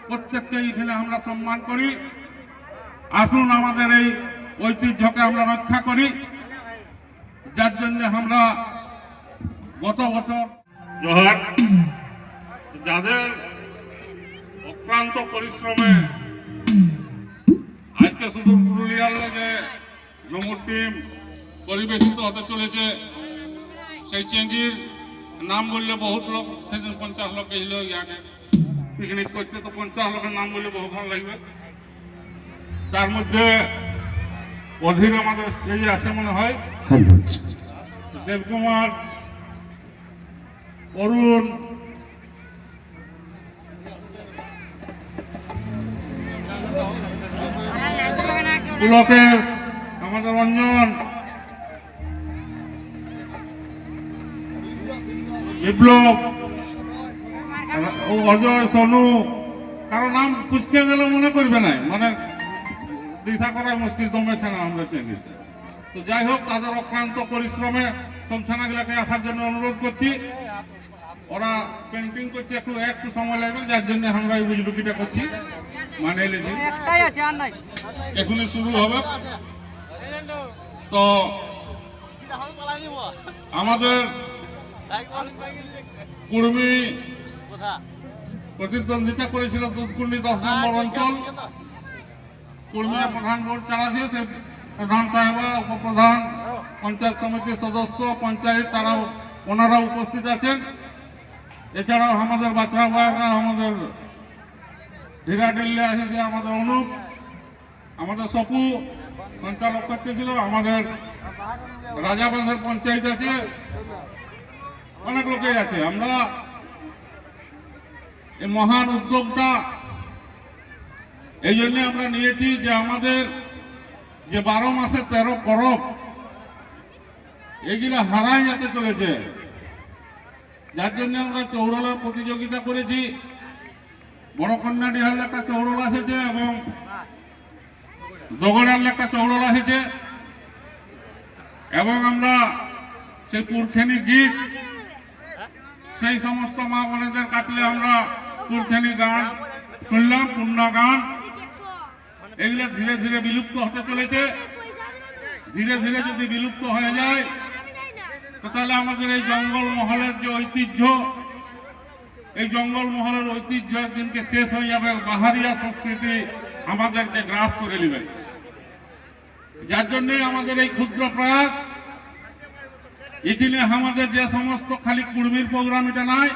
প্রত্যেককে এখানে আমরা সম্মান করি। আসুন আমাদের এই ঐতিহ্যকে আমরা রক্ষা করি, যার জন্য আমরা গত বছর জোহার যাদের অক্লান্ত পরিশ্রমে আজকে শুধু পুরুলিয়ার লেগে ঝুমুর টিম পরিবেশিত হতে চলেছে। সেই চেঙ্গির নাম বললে বহুত লোক, সেদিন 50 লোক এল ইয়াকে পিকনিক করতে, তো 50 লোকের নাম বললে বহুক্ষণ লাগবে। তার মধ্যে অধীর আমাদের স্টেজে আছে মনে হয়, দেবকুমার, অরুণ, পুলকের, আমাদের রঞ্জন, বিপ্লব, অজয়, সোনু, কারো নাম পুছকে গেলে মনে করবে না, মানে দিশা করা মুশকিল কমেছে না আমরা চেঙ্গি। তো যাই হোক, তাদের অক্লান্ত পরিশ্রমে সব ছানাগুলাকে আসার জন্য অনুরোধ করছি। ওরা পেন্টিং করছে, একটু সময় লাগবে, যার জন্য আমরা এই বুজরুকিটা করছি, মানে এলেছি এখনই শুরু হবে। তো আমাদের কুর্মী প্রতিদ্বন্দ্বিতা করেছিল দুধকুন্ডি 10 নম্বর অঞ্চল, কুর্মিয়া প্রধান ভোট চালাচ্ছে, সে প্রধান সাহেবা, উপপ্রধান, পঞ্চায়েত সমিতির সদস্য, পঞ্চায়েত, ওনারা উপস্থিত আছেন। এছাড়াও আমাদের বাচ্চা ভাইয়েরা, আমাদের হীরাডিল্লি এসেছে, আমাদের অনুপ, আমাদের সপু সঞ্চালক করতে ছিল, আমাদের রাজাবাঁধের পঞ্চায়েত আছে, অনেক লোকেই আছে। আমরা এই মহান উদ্যোগটা এই জন্য আমরা নিয়েছি যে আমাদের যে 12 মাসে 13 পরব, এগুলো হারাই যেতে চলেছে, যার জন্য আমরা চৌড়লার প্রতিযোগিতা করেছি। বড়কন্যা ডিহার একটা চৌড়লা এসেছে এবং দগড়ার একটা চৌড়লা এসেছে, এবং আমরা সেই পুরখেনি গীত, সেই সমস্ত মা বোনেদের কাছে আমরা পুরখেনি গান শুনলাম, পূর্ণ গান, এগুলো ধীরে ধীরে বিলুপ্ত হতে চলেছে। ধীরে ধীরে যদি বিলুপ্ত হয়ে যায়, তাহলে আমাদের এই জঙ্গল মহলের যে ঐতিহ্য, এই জঙ্গল মহলের ঐতিহ্য একদিনকে শেষ হয়ে যাবে, বাহারিয়া সংস্কৃতি আমাদেরকে গ্রাস করে নেবে। যার জন্যই আমাদের এই ক্ষুদ্র প্রয়াস। এখানে আমাদের যে সমস্ত খালি কুর্মীর প্রোগ্রাম এটা নাই,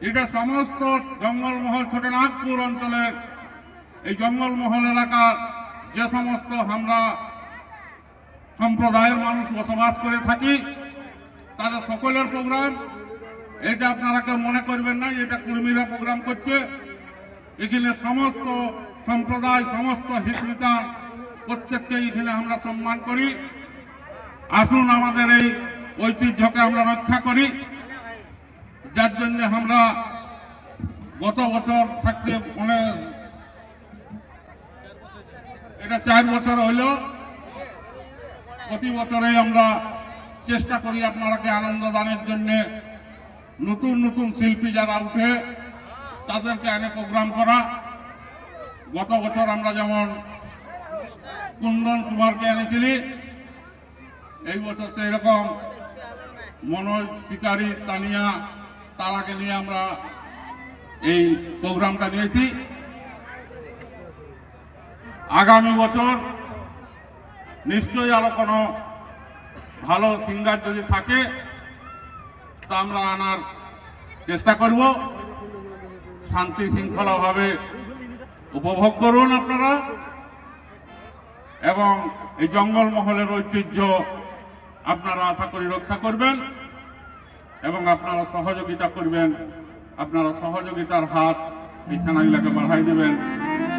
এটা সমস্ত জঙ্গলমহল ছোটনাগপুর অঞ্চলের এই জঙ্গলমহল এলাকার যে সমস্ত আমরা সম্প্রদায়ের মানুষ বসবাস করে থাকি, তাদের সকলের প্রোগ্রাম। এটা আপনারা কেউ মনে করবেন না এটা কুর্মীরা প্রোগ্রাম করছে। এখানে সমস্ত সম্প্রদায়, সমস্ত হিতবিতান, প্রত্যেককে এখানে আমরা সম্মান করি। আসুন আমাদের এই ঐতিহ্যকে আমরা রক্ষা করি, যার জন্য আমরা গত বছর থাকতে মানে এটা 4 বছর হইল, প্রতি বছরে আমরা চেষ্টা করি আপনারাকে আনন্দ দানের জন্য। নতুন নতুন শিল্পী যারা উঠে তাদেরকে এনে প্রোগ্রাম করা। গত বছর আমরা যেমন কুন্দন কুমারকে এনেছিলি, এই বছর সেই রকম মনোজ, শিকারী, তানিয়া, তারাকে নিয়ে আমরা এই প্রোগ্রামটা নিয়েছি। আগামী বছর নিশ্চয়ই আরো কোনো ভালো সিঙ্গার যদি থাকে তা আমরা আনার চেষ্টা করব। শান্তি শৃঙ্খলাভাবে উপভোগ করুন আপনারা, এবং এই জঙ্গলমহলের ঐতিহ্য আপনারা আশা করি রক্ষা করবেন এবং আপনারা সহযোগিতা করবেন। আপনারা সহযোগিতার হাত এই ছানাগুলোকে বাড়াই দেবেন,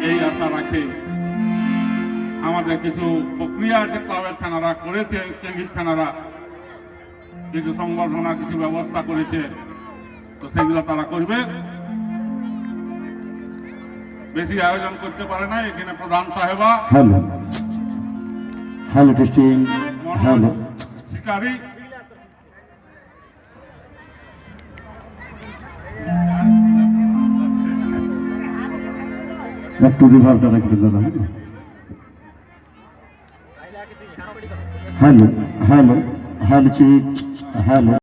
এই আশা রাখে আমাদের কিছু প্রক্রিয়া আছে, ক্লাবের ছানারা করেছে, চেঙ্গির ছানারা কিছু সংবর্ধনা, কিছু ব্যবস্থা করেছে, তো সেগুলো তারা করবে। বেশি আয়োজন করতে পারে না। এখানে প্রধান সাহেবা, হ্যালো হ্যালো টেস্টিং, হ্যালো শিকারী, একটু রিভার্বটা রাখবেন দাদা। Hello hello hello check hello.